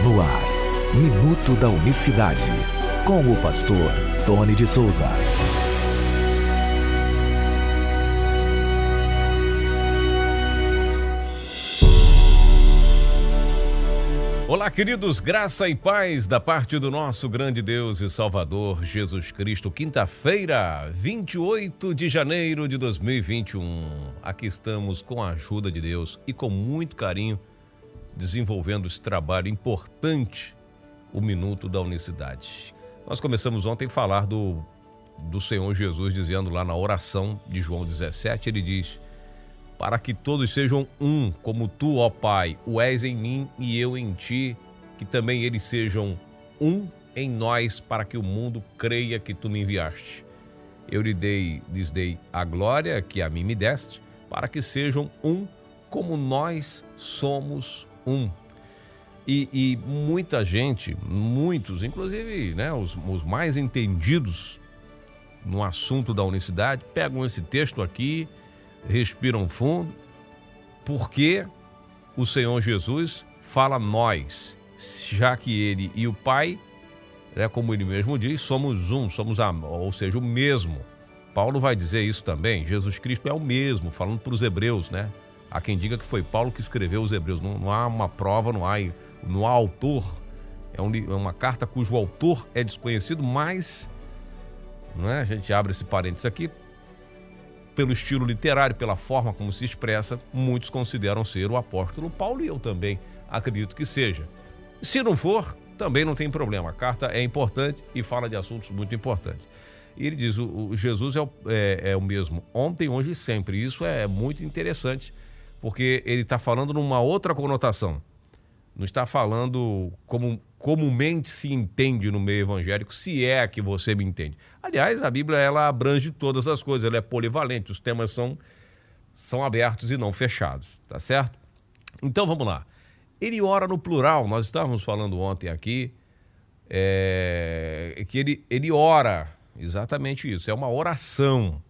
No ar, Minuto da Unicidade, com o pastor Tony de Souza. Olá, queridos, graça e paz da parte do nosso grande Deus e Salvador Jesus Cristo. Quinta-feira, 28 de janeiro de 2021. Aqui estamos com a ajuda de Deus e com muito carinho desenvolvendo esse trabalho importante, o Minuto da Unicidade. Nós começamos ontem a falar do Senhor Jesus, dizendo lá na oração de João 17, ele diz: para que todos sejam um, como tu, ó Pai, o és em mim e eu em ti, que também eles sejam um em nós, para que o mundo creia que tu me enviaste. Eu lhes dei a glória que a mim me deste, para que sejam um, como nós somos um. E muita gente, muitos, inclusive, né, os mais entendidos no assunto da unicidade, pegam esse texto aqui, respiram fundo, porque o Senhor Jesus fala nós, já que ele e o Pai, como ele mesmo diz, somos um, ou seja, o mesmo. Paulo vai dizer isso também, Jesus Cristo é o mesmo, falando para os hebreus, né? Há quem diga que foi Paulo que escreveu os hebreus, não há uma prova, não há autor, é uma carta cujo autor é desconhecido, mas, não é? A gente abre esse parênteses aqui, pelo estilo literário, pela forma como se expressa, muitos consideram ser o apóstolo Paulo e eu também acredito que seja. Se não for, também não tem problema. A carta é importante e fala de assuntos muito importantes. E ele diz, o Jesus é o mesmo ontem, hoje e sempre. Isso é muito interessante, porque ele está falando numa outra conotação. Não está falando como comumente se entende no meio evangélico, se é que você me entende. Aliás, a Bíblia ela abrange todas as coisas, ela é polivalente, os temas são abertos e não fechados, tá certo? Então vamos lá. Ele ora no plural, nós estávamos falando ontem aqui, que ele ora, exatamente isso, é uma oração.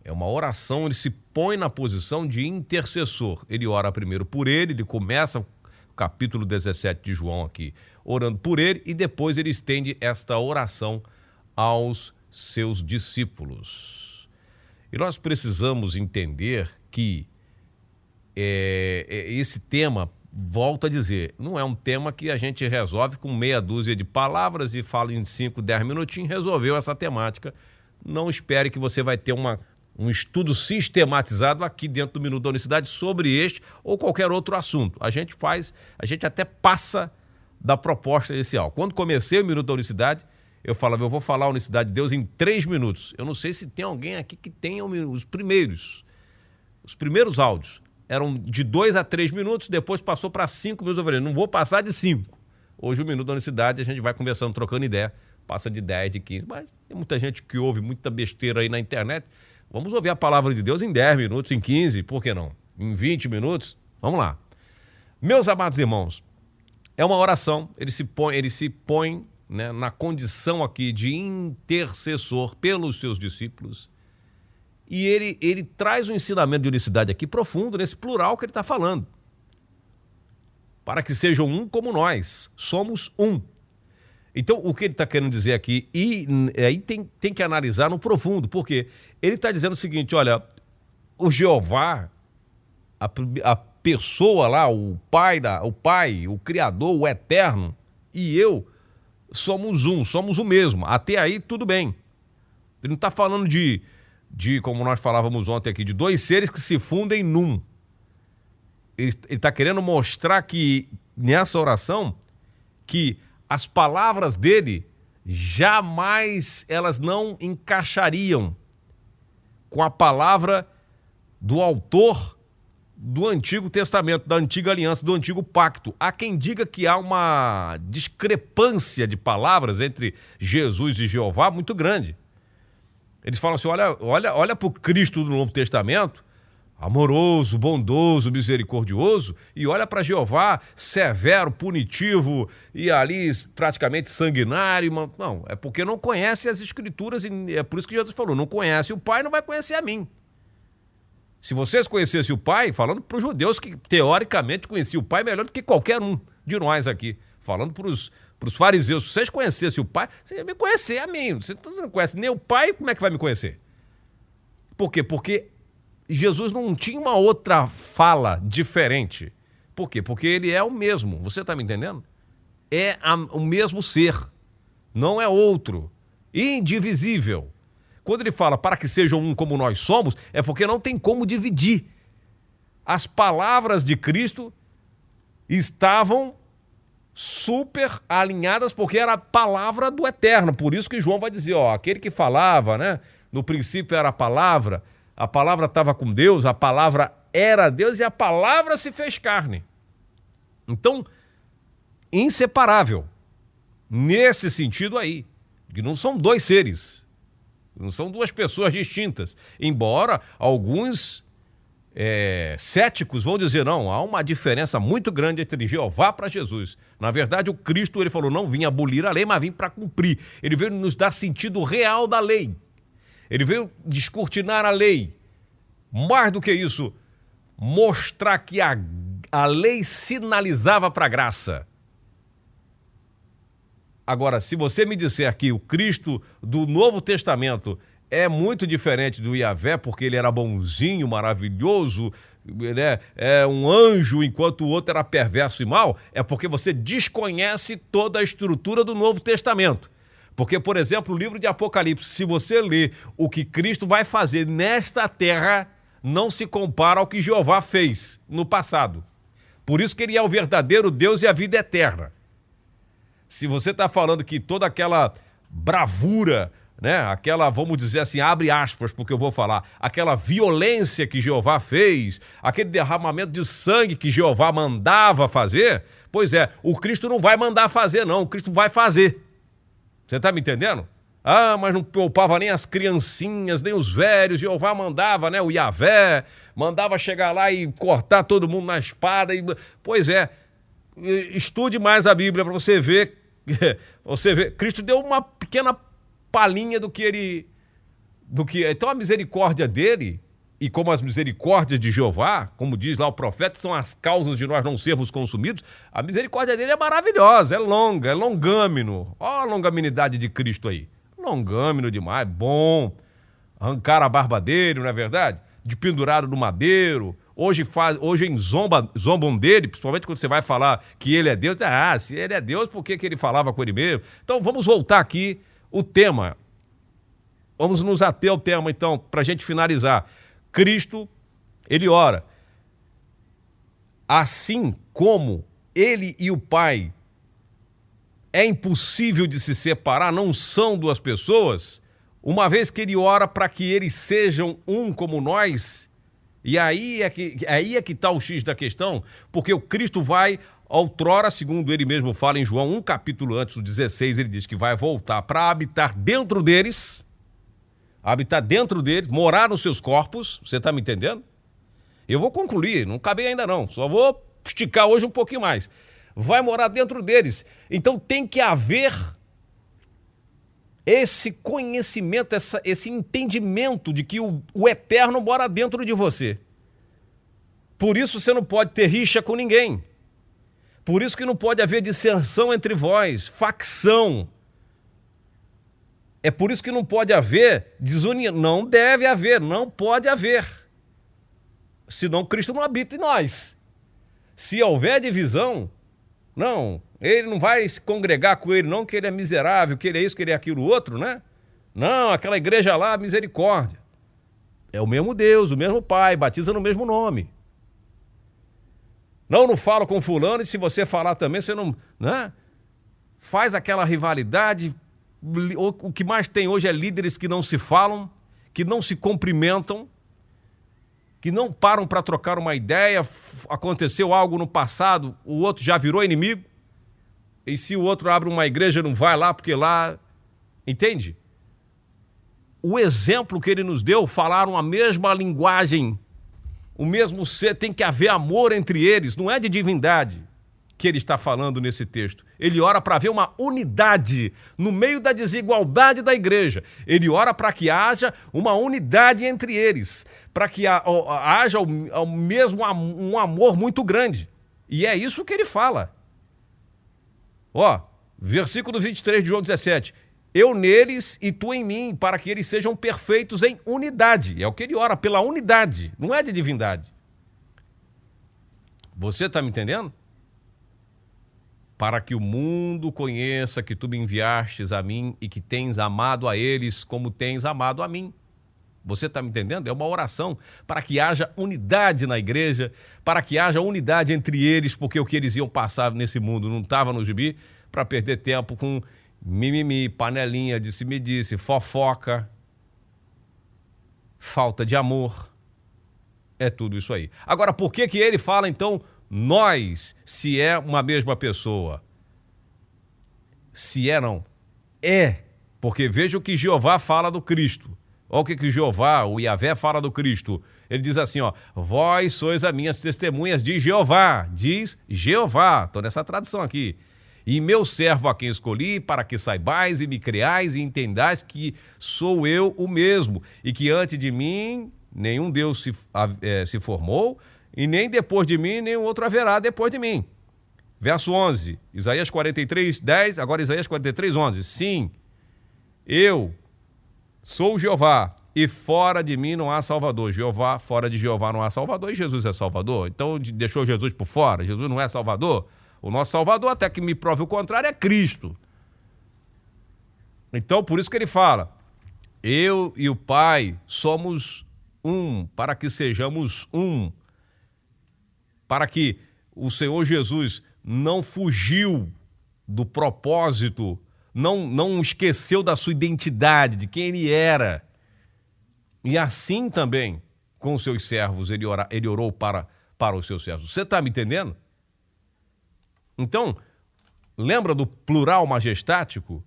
Ele se põe na posição de intercessor. Ele ora primeiro por ele começa o capítulo 17 de João aqui, orando por ele, e depois ele estende esta oração aos seus discípulos. E nós precisamos entender que esse tema, volto a dizer, não é um tema que a gente resolve com meia dúzia de palavras e fala em 5, 10 minutinhos, resolveu essa temática. Não espere que você vai ter um estudo sistematizado aqui dentro do Minuto da Unicidade sobre este ou qualquer outro assunto. A gente até passa da proposta inicial. Quando comecei o Minuto da Unicidade, eu falava, eu vou falar a unicidade de Deus em 3 minutos. Eu não sei se tem alguém aqui que tenha os primeiros áudios. Eram de 2 a 3 minutos, depois passou para 5 minutos. Eu falei, não vou passar de 5. Hoje o Minuto da Unicidade a gente vai conversando, trocando ideia, passa de 10, de 15. Mas tem muita gente que ouve muita besteira aí na internet. Vamos ouvir a palavra de Deus em 10 minutos, em 15, por que não? Em 20 minutos? Vamos lá. Meus amados irmãos, é uma oração, ele se põe, né, na condição aqui de intercessor pelos seus discípulos, e ele traz um ensinamento de unicidade aqui profundo, nesse plural que ele está falando. Para que sejam um como nós, somos um. Então, o que ele está querendo dizer aqui, e aí tem que analisar no profundo, porque ele está dizendo o seguinte, olha, o Jeová, a pessoa lá, o Pai, o Criador, o Eterno, e eu, somos um, somos o mesmo. Até aí, tudo bem. Ele não está falando de, como nós falávamos ontem aqui, de 2 seres que se fundem num. Ele está querendo mostrar que, nessa oração, que as palavras dele jamais elas não encaixariam com a palavra do autor do Antigo Testamento, da Antiga Aliança, do Antigo Pacto. Há quem diga que há uma discrepância de palavras entre Jesus e Jeová muito grande. Eles falam assim, olha para o Cristo do Novo Testamento, amoroso, bondoso, misericordioso, e olha para Jeová, severo, punitivo e ali praticamente sanguinário. Não, é porque não conhece as Escrituras, e é por isso que Jesus falou, não conhece o Pai, não vai conhecer a mim. Se vocês conhecessem o Pai, falando para os judeus que teoricamente conheciam o Pai melhor do que qualquer um de nós aqui, falando para os fariseus, se vocês conhecessem o Pai, vocês iam me conhecer a mim. Você não conhece nem o Pai, como é que vai me conhecer? Por quê? Porque Jesus não tinha uma outra fala diferente. Por quê? Porque ele é o mesmo. Você está me entendendo? É o mesmo ser. Não é outro. Indivisível. Quando ele fala para que sejam um como nós somos, é porque não tem como dividir. As palavras de Cristo estavam super alinhadas porque era a palavra do Eterno. Por isso que João vai dizer, aquele que falava, né? No princípio era a palavra estava com Deus, a palavra era Deus e a palavra se fez carne. Então, inseparável. Nesse sentido aí, que não são dois seres, não são duas pessoas distintas. Embora alguns céticos vão dizer, não, há uma diferença muito grande entre Jeová para Jesus. Na verdade, o Cristo, ele falou, não vim abolir a lei, mas vim para cumprir. Ele veio nos dar sentido real da lei. Ele veio descortinar a lei. Mais do que isso, mostrar que a lei sinalizava para a graça. Agora, se você me disser que o Cristo do Novo Testamento é muito diferente do Yahvé, porque ele era bonzinho, maravilhoso, ele é um anjo, enquanto o outro era perverso e mau, é porque você desconhece toda a estrutura do Novo Testamento. Porque, por exemplo, o livro de Apocalipse, se você ler o que Cristo vai fazer nesta terra, não se compara ao que Jeová fez no passado. Por isso que ele é o verdadeiro Deus e a vida eterna. Se você está falando que toda aquela bravura, né, aquela, vamos dizer assim, abre aspas porque eu vou falar, aquela violência que Jeová fez, aquele derramamento de sangue que Jeová mandava fazer, pois é, o Cristo não vai mandar fazer não, o Cristo vai fazer. Você está me entendendo? Mas não poupava nem as criancinhas, nem os velhos, Jeová mandava, né, o Yahvé, mandava chegar lá e cortar todo mundo na espada. Pois é, estude mais a Bíblia para você ver. Cristo deu uma pequena palhinha do que então a misericórdia dele, e como as misericórdias de Jeová, como diz lá o profeta, são as causas de nós não sermos consumidos, a misericórdia dele é maravilhosa, é longa, é longâmino. Olha a longanimidade de Cristo aí. Longâmino demais, bom. Arrancaram a barba dele, não é verdade? De pendurado no madeiro. Hoje zombam dele, principalmente quando você vai falar que ele é Deus. Se ele é Deus, por que ele falava com ele mesmo? Então vamos voltar aqui o tema. Vamos nos ater ao tema, então, para a gente finalizar. Cristo, ele ora. Assim como ele e o Pai é impossível de se separar, não são duas pessoas, uma vez que ele ora para que eles sejam um como nós, e aí é que está o X da questão, porque o Cristo vai, outrora, segundo ele mesmo fala em João, um capítulo antes, o 16, ele diz que vai voltar para habitar dentro deles, morar nos seus corpos, você está me entendendo? Eu vou concluir, não acabei ainda não, só vou esticar hoje um pouquinho mais. Vai morar dentro deles. Então tem que haver esse conhecimento, esse entendimento de que o Eterno mora dentro de você. Por isso você não pode ter rixa com ninguém. Por isso que não pode haver dissensão entre vós, facção. É por isso que não pode haver desunião. Não deve haver, não pode haver. Senão Cristo não habita em nós. Se houver divisão, não, ele não vai se congregar com ele, não, que ele é miserável, que ele é isso, que ele é aquilo outro, né? Não, aquela igreja lá, misericórdia. É o mesmo Deus, o mesmo Pai, batiza no mesmo nome. Não fala com fulano, e se você falar também, você não, né? Faz aquela rivalidade. O que mais tem hoje é líderes que não se falam, que não se cumprimentam, que não param para trocar uma ideia, aconteceu algo no passado, o outro já virou inimigo, e se o outro abre uma igreja, não vai lá, porque lá... Entende? O exemplo que ele nos deu, falaram a mesma linguagem, o mesmo ser, tem que haver amor entre eles, não é de divindade que ele está falando nesse texto. Ele ora para ver uma unidade no meio da desigualdade da igreja. Ele ora para que haja uma unidade entre eles, para que haja um amor muito grande. E é isso que ele fala. Ó, versículo 23 de João 17. Eu neles e tu em mim, para que eles sejam perfeitos em unidade. É o que ele ora, pela unidade, não é de divindade. Você está me entendendo? Para que o mundo conheça que tu me enviastes a mim e que tens amado a eles como tens amado a mim. Você está me entendendo? É uma oração para que haja unidade na igreja, para que haja unidade entre eles, porque o que eles iam passar nesse mundo não estava no gibi, para perder tempo com mimimi, panelinha, disse-me-disse, fofoca, falta de amor. É tudo isso aí. Agora, por que ele fala, então, nós, se é uma mesma pessoa? Se é, não. É. Porque veja o que Jeová fala do Cristo. Olha o que Jeová, o Yahvé, fala do Cristo. Ele diz assim, ó, vós sois as minhas testemunhas de Jeová. Diz Jeová. Estou nessa tradução aqui. E meu servo a quem escolhi, para que saibais e me creais e entendais que sou eu o mesmo, e que antes de mim nenhum Deus se formou, e nem depois de mim nenhum outro haverá depois de mim. Verso 11, Isaías 43, 10, agora Isaías 43, 11. Sim, eu sou Jeová, e fora de mim não há Salvador. Jeová, fora de Jeová não há Salvador, e Jesus é Salvador. Então deixou Jesus por fora, Jesus não é Salvador. O nosso Salvador, até que me prove o contrário, é Cristo. Então, por isso que ele fala, eu e o Pai somos um, para que sejamos um. Para que o Senhor Jesus não fugiu do propósito, não esqueceu da sua identidade, de quem ele era. E assim também, com os seus servos, ele orou para os seus servos. Você está me entendendo? Então, lembra do plural majestático?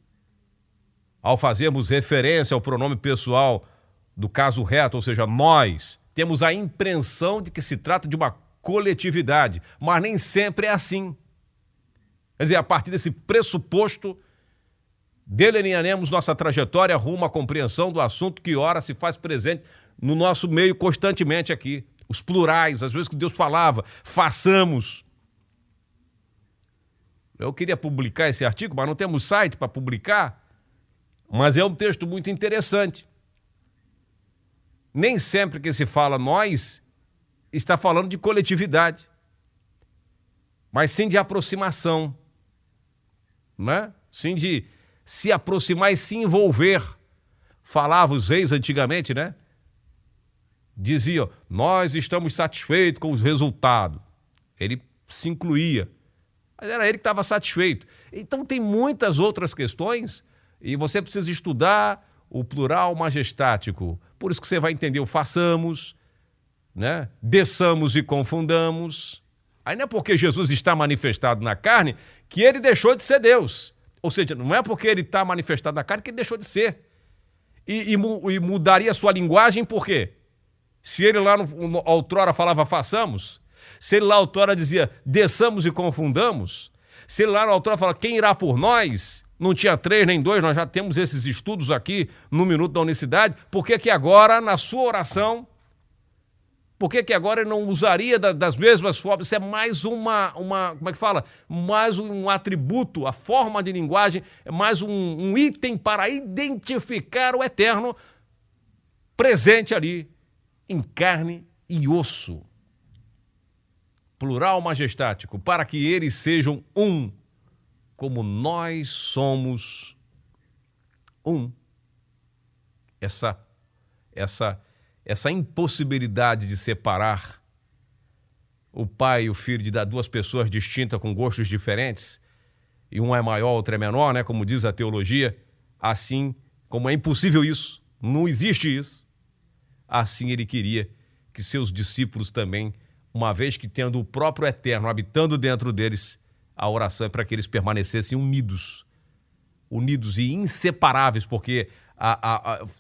Ao fazermos referência ao pronome pessoal do caso reto, ou seja, nós, temos a impressão de que se trata de uma coletividade, mas nem sempre é assim. Quer dizer, a partir desse pressuposto, delinearemos nossa trajetória rumo à compreensão do assunto que ora se faz presente no nosso meio constantemente aqui. Os plurais, às vezes que Deus falava, façamos. Eu queria publicar esse artigo, mas não temos site para publicar. Mas é um texto muito interessante. Nem sempre que se fala nós, está falando de coletividade, mas sim de aproximação, né? Sim de se aproximar e se envolver. Falavam os reis antigamente, né? Diziam, nós estamos satisfeitos com os resultados. Ele se incluía. Mas era ele que estava satisfeito. Então tem muitas outras questões e você precisa estudar o plural majestático. Por isso que você vai entender o façamos, né? Desçamos e confundamos. Aí não é porque Jesus está manifestado na carne que ele deixou de ser Deus. Ou seja, não é porque ele está manifestado na carne que ele deixou de ser. E mudaria sua linguagem por quê? Se ele lá outrora falava façamos, se ele lá outrora dizia desçamos e confundamos, se ele lá outrora fala quem irá por nós, não tinha 3 nem 2, nós já temos esses estudos aqui no Minuto da Unicidade, por que agora na sua oração, por que agora ele não usaria das mesmas formas? Isso é mais uma como é que fala? Mais um atributo, a forma de linguagem, é mais um item para identificar o eterno presente ali, em carne e osso. Plural majestático, para que eles sejam um, como nós somos um. Essa impossibilidade de separar o pai e o filho, de dar duas pessoas distintas com gostos diferentes, e um é maior, outro é menor, né? Como diz a teologia, assim como é impossível isso, não existe isso, assim ele queria que seus discípulos também, uma vez que tendo o próprio Eterno habitando dentro deles, a oração é para que eles permanecessem unidos e inseparáveis, porque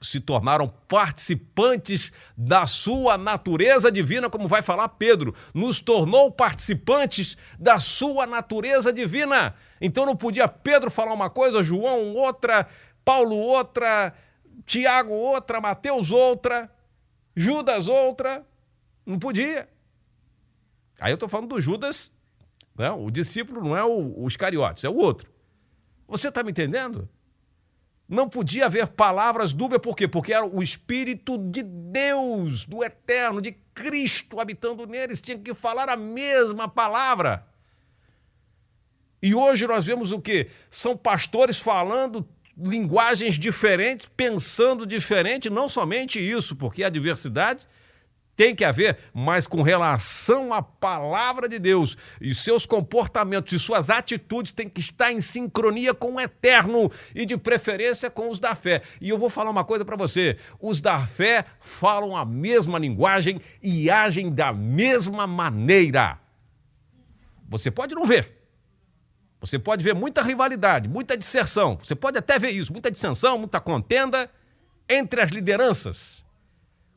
se tornaram participantes da sua natureza divina, como vai falar Pedro, nos tornou participantes da sua natureza divina. Então não podia Pedro falar uma coisa, João outra, Paulo outra, Tiago outra, Mateus outra, Judas outra, não podia. Aí eu estou falando do Judas, né? O discípulo não é o Iscariotes, é o outro. Você está me entendendo? Não podia haver palavras dúbias, por quê? Porque era o Espírito de Deus, do Eterno, de Cristo habitando neles, tinha que falar a mesma palavra. E hoje nós vemos o quê? São pastores falando linguagens diferentes, pensando diferente, não somente isso, porque a diversidade tem que haver, mas com relação à palavra de Deus e seus comportamentos e suas atitudes têm que estar em sincronia com o Eterno e de preferência com os da fé. E eu vou falar uma coisa para você, os da fé falam a mesma linguagem e agem da mesma maneira. Você pode não ver, você pode ver muita rivalidade, muita disserção, você pode até ver isso, muita dissensão, muita contenda entre as lideranças.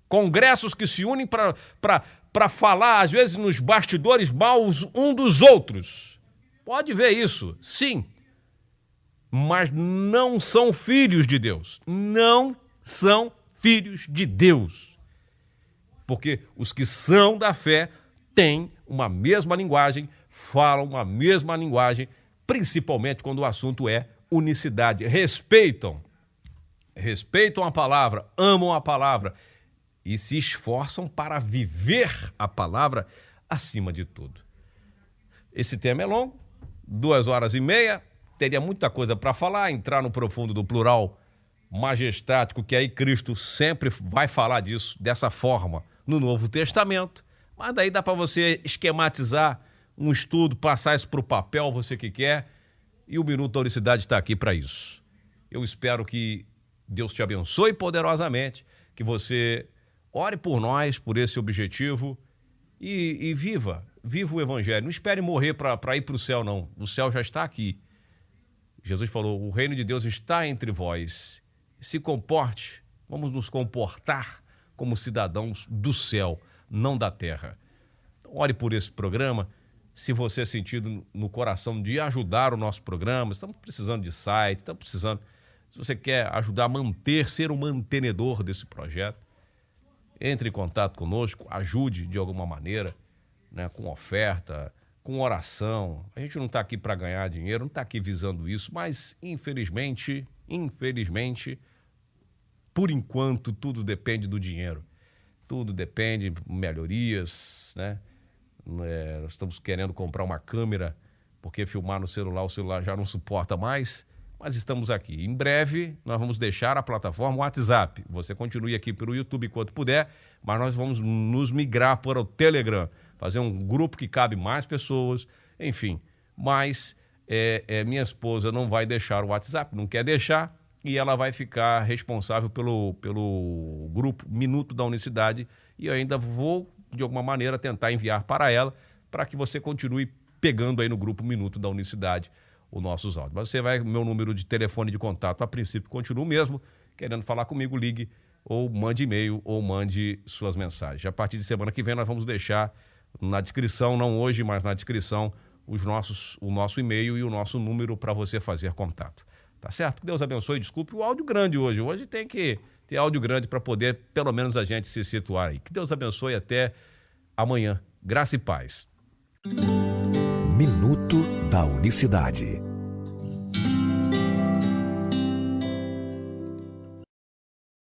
Congressos que se unem para falar, às vezes, nos bastidores maus um dos outros. Pode ver isso, sim. Mas não são filhos de Deus. Não são filhos de Deus. Porque os que são da fé têm uma mesma linguagem, falam uma mesma linguagem, principalmente quando o assunto é unicidade. Respeitam a palavra, amam a palavra e se esforçam para viver a palavra acima de tudo. Esse tema é longo, 2h30, teria muita coisa para falar, entrar no profundo do plural majestático, que aí Cristo sempre vai falar disso, dessa forma, no Novo Testamento, mas daí dá para você esquematizar um estudo, passar isso para o papel, você que quer, e o Minuto da Unicidade está aqui para isso. Eu espero que Deus te abençoe poderosamente, que você ore por nós, por esse objetivo e viva o Evangelho. Não espere morrer para ir para o céu, não. O céu já está aqui. Jesus falou, o reino de Deus está entre vós. Se comporte, vamos nos comportar como cidadãos do céu, não da terra. Ore por esse programa. Se você é sentido no coração de ajudar o nosso programa, estamos precisando de site, estamos precisando... Se você quer ajudar a ser um mantenedor desse projeto, entre em contato conosco, ajude de alguma maneira, né, com oferta, com oração. A gente não está aqui para ganhar dinheiro, não está aqui visando isso, mas infelizmente, por enquanto, tudo depende do dinheiro. Tudo depende de melhorias, né? Nós estamos querendo comprar uma câmera, porque filmar no celular, o celular já não suporta mais, mas estamos aqui. Em breve, nós vamos deixar a plataforma WhatsApp. Você continue aqui pelo YouTube enquanto puder, mas nós vamos nos migrar para o Telegram, fazer um grupo que cabe mais pessoas, enfim. Mas minha esposa não vai deixar o WhatsApp, não quer deixar, e ela vai ficar responsável pelo grupo Minuto da Unicidade, e eu ainda vou, de alguma maneira, tentar enviar para ela, para que você continue pegando aí no grupo Minuto da Unicidade os nossos áudios. Mas você vai, meu número de telefone de contato, a princípio, continua o mesmo. Querendo falar comigo, ligue, ou mande e-mail, ou mande suas mensagens. A partir de semana que vem, nós vamos deixar na descrição, não hoje, mas na descrição, o nosso e-mail e o nosso número para você fazer contato. Tá certo? Que Deus abençoe. Desculpe o áudio grande hoje. Hoje tem que ter áudio grande para poder, pelo menos, a gente se situar aí. Que Deus abençoe até amanhã. Graça e paz. Minuto da Unicidade.